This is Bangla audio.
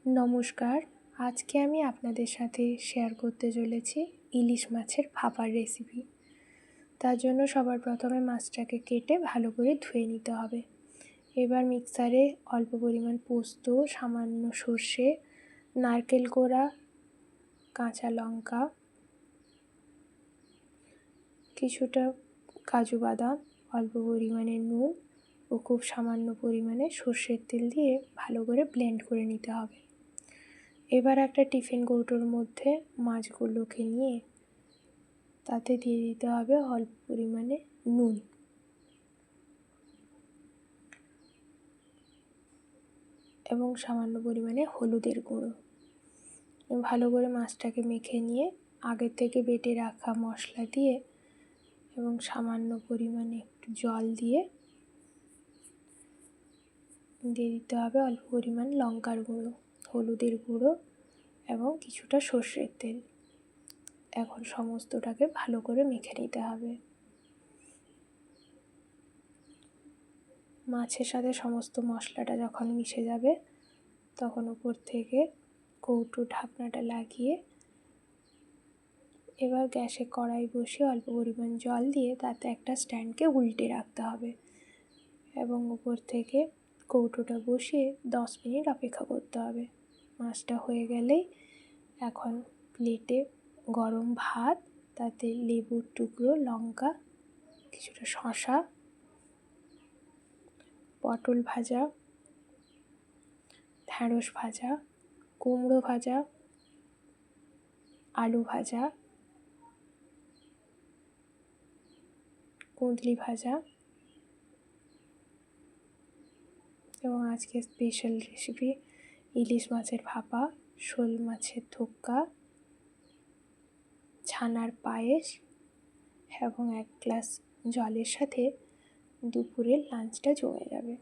নমস্কার। আজকে আমি আপনাদের সাথে শেয়ার করতে চলেছি ইলিশ মাছের ভাপার রেসিপি। তার জন্য সবার প্রথমে মাছটাকে কেটে ভালো করে ধুয়ে নিতে হবে। এবার মিক্সারে অল্প পরিমাণ পোস্ত, সামান্য সর্ষে, নারকেল কোড়া, কাঁচা লঙ্কা, কিছুটা কাজু বাদাম, অল্প পরিমাণে নুন ও খুব সামান্য পরিমাণে সর্ষের তেল দিয়ে ভালো করে ব্লেন্ড করে নিতে হবে। এবার একটা টিফিন কৌটোর মধ্যে মাছগুলোকে নিয়ে তাতে দিয়ে দিতে হবে অল্প পরিমাণে নুন এবং সামান্য পরিমাণে হলুদের গুঁড়ো। ভালো করে মাছটাকে মেখে নিয়ে আগের থেকে বেটে রাখা মশলা দিয়ে এবং সামান্য পরিমাণে একটু জল দিয়ে দিতে হবে অল্প পরিমাণ লঙ্কার গুঁড়ো, হলুদের গুঁড়ো এবং কিছুটা সর্ষের তেল। এখন সমস্তটাকে ভালো করে মেখে নিতে হবে। মাছের সাথে সমস্ত মশলাটা যখন মিশে যাবে তখন উপর থেকে কৌটোর ঢাকনাটা লাগিয়ে এবার গ্যাসে কড়াই বসিয়ে অল্প পরিমাণ জল দিয়ে তাতে একটা স্ট্যান্ডকে উল্টে রাখতে হবে এবং উপর থেকে কৌটোটা বসিয়ে 10 মিনিট অপেক্ষা করতে হবে। মাছটা হয়ে গেলেই এখন প্লেটে গরম ভাত, তাতে লেবুর টুকরো, লঙ্কা, কিছুটা শসা, পটল ভাজা, ঢ্যাঁড়স ভাজা, কুমড়ো ভাজা, আলু ভাজা, কুঁদরি ভাজা এবং আজকের স্পেশাল রেসিপি ইলিশ মাছের ভাপা, শোল মাছের থোক্কা, ছানার পায়েস এবং 1 গ্লাস জলের সাথে দুপুরের লাঞ্চটা জমে যাবে।